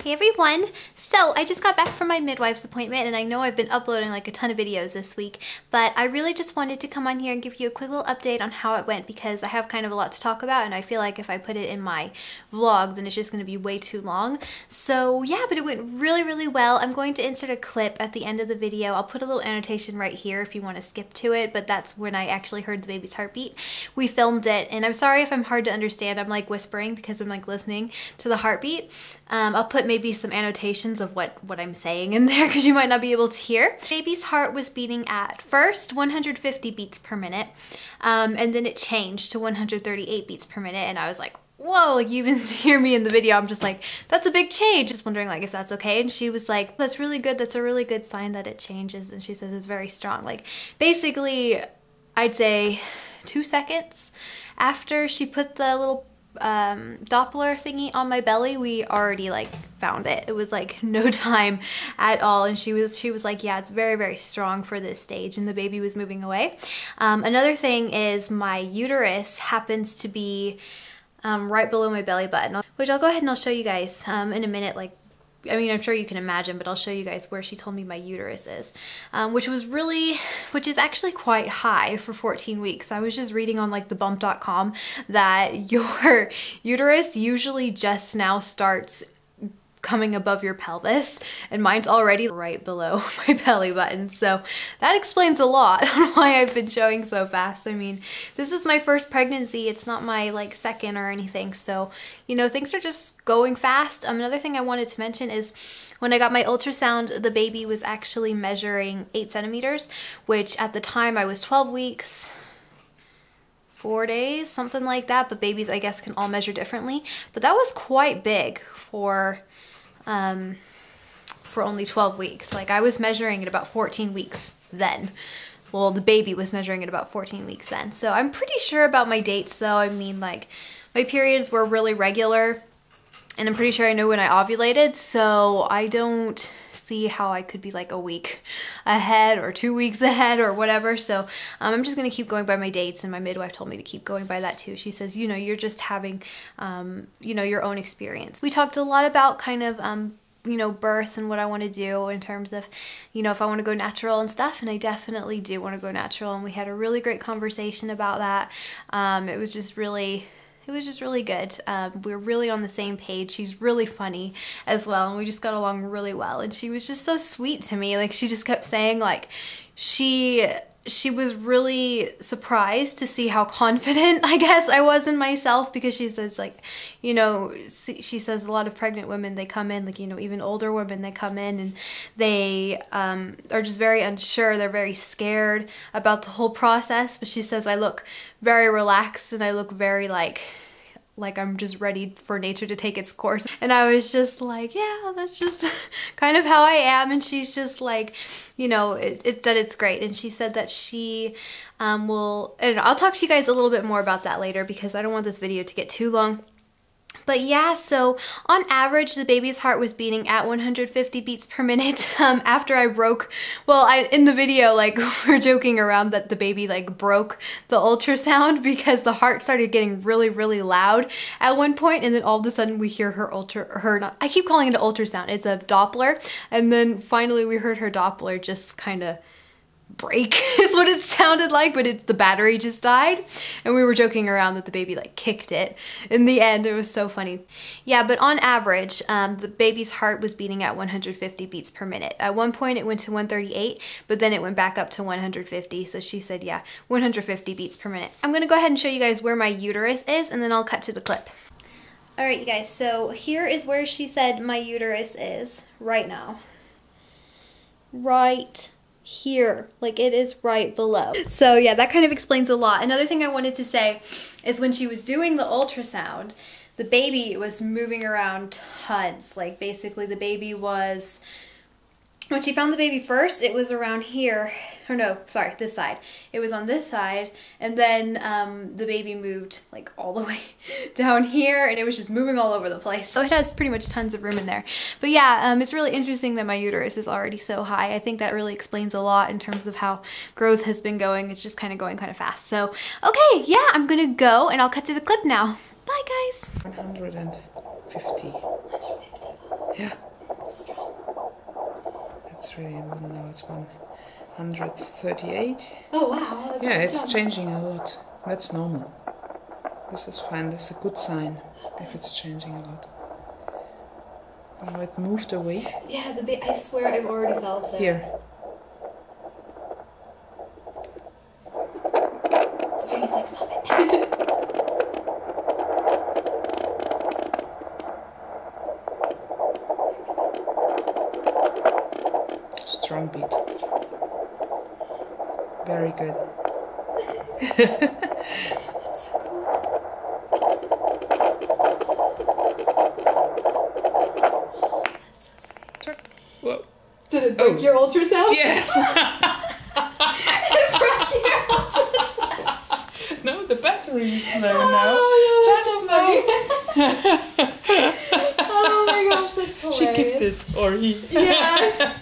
Hey everyone! So I just got back from my midwives appointment and I know I've been uploading like a ton of videos this week, but I really just wanted to come on here and give you a quick little update on how it went because I have kind of a lot to talk about and I feel like if I put it in my vlog then it's just going to be way too long. So yeah, but it went really well. I'm going to insert a clip at the end of the video. I'll put a little annotation right here if you want to skip to it, but that's when I actually heard the baby's heartbeat. We filmed it and I'm sorry if I'm hard to understand. I'm like whispering because I'm like listening to the heartbeat. I'll put maybe some annotations of what I'm saying in there because you might not be able to hear. Baby's heart was beating at first 150 beats per minute, and then it changed to 138 beats per minute, and I was like, whoa, like you even hear me in the video, I'm just like, that's a big change. Just wondering like if that's okay. And she was like, that's really good. That's a really good sign that it changes. And she says it's very strong. Like basically, I'd say 2 seconds after she put the little Doppler thingy on my belly, we already like found it. It was like no time at all, and she was like, yeah, it's very strong for this stage, and the baby was moving away. Another thing is my uterus happens to be right below my belly button, which I'll go ahead and I'll show you guys in a minute. Like, I mean, I'm sure you can imagine, but I'll show you guys where she told me my uterus is, which is actually quite high for 14 weeks. I was just reading on like thebump.com that your uterus usually just now starts coming above your pelvis, and mine's already right below my belly button. So that explains a lot on why I've been showing so fast. I mean, this is my first pregnancy. It's not my like second or anything. So, you know, things are just going fast. Another thing I wanted to mention is when I got my ultrasound, the baby was actually measuring 8 centimeters, which at the time I was 12 weeks, 4 days, something like that. But babies, I guess, can all measure differently. But that was quite big for only 12 weeks. Like I was measuring at about 14 weeks then. Well, the baby was measuring at about 14 weeks then. So I'm pretty sure about my dates though. I mean, like my periods were really regular and I'm pretty sure I know when I ovulated. So I don't see how I could be like a week ahead or 2 weeks ahead or whatever. So I'm just gonna keep going by my dates, and my midwife told me to keep going by that too. She says, you know, you're just having, you know, your own experience. We talked a lot about kind of, you know, birth and what I want to do in terms of, you know, if I want to go natural and stuff, and I definitely do want to go natural, and we had a really great conversation about that. It was just really good. We were really on the same page. She's really funny as well, and we just got along really well, and she was just so sweet to me. Like she just kept saying like she was really surprised to see how confident, I guess, I was in myself, because she says like, you know, she says a lot of pregnant women, they come in, like, you know, even older women, they come in and they are just very unsure. They're very scared about the whole process. But she says I look very relaxed and I look very like I'm just ready for nature to take its course. And I was just like, yeah, that's just kind of how I am. And she's just like, you know, that it's great. And she said that she will, and I'll talk to you guys a little bit more about that later because I don't want this video to get too long. But yeah, so on average, the baby's heart was beating at 150 beats per minute after I broke, well, in the video, like, we're joking around that the baby, like, broke the ultrasound because the heart started getting really loud at one point, and then all of a sudden we hear I keep calling it an ultrasound, it's a Doppler, and then finally we heard her Doppler just kind of break is what it sounded like, but the battery just died, and we were joking around that the baby like kicked it in the end. It was so funny. Yeah, but on average the baby's heart was beating at 150 beats per minute. At one point it went to 138, but then it went back up to 150. So she said, yeah, 150 beats per minute. I'm gonna go ahead and show you guys where my uterus is, and then I'll cut to the clip. All right, you guys, so here is where she said my uterus is right now. Right here, like it is right below. So yeah, that kind of explains a lot. Another thing I wanted to say is when she was doing the ultrasound, the baby was moving around tons. Like basically the baby was, when she found the baby first, it was around here, or no, sorry, this side. It was on this side, and then the baby moved like all the way down here, and it was just moving all over the place. So it has pretty much tons of room in there. But yeah, it's really interesting that my uterus is already so high. I think that really explains a lot in terms of how growth has been going. It's just kind of going kind of fast. So, okay, yeah, I'm gonna go, and I'll cut to the clip now. Bye, guys. 150. Yeah. Strong. That's really one now. It's 138. Oh wow. That's Yeah, a it's jump. changing a lot. That's normal. This is fine. This is a good sign if it's changing a lot. Now it moved away. Yeah, I swear I've already felt it. Here. The baby's like, stop it. Strong beat. Very good. Whoa. Did it break your ultrasound? Yes. It broke your ultrasound. No, the battery is low Oh, now. no, that's so funny. Oh my gosh, that's hilarious. She kicked it, or he. Yeah.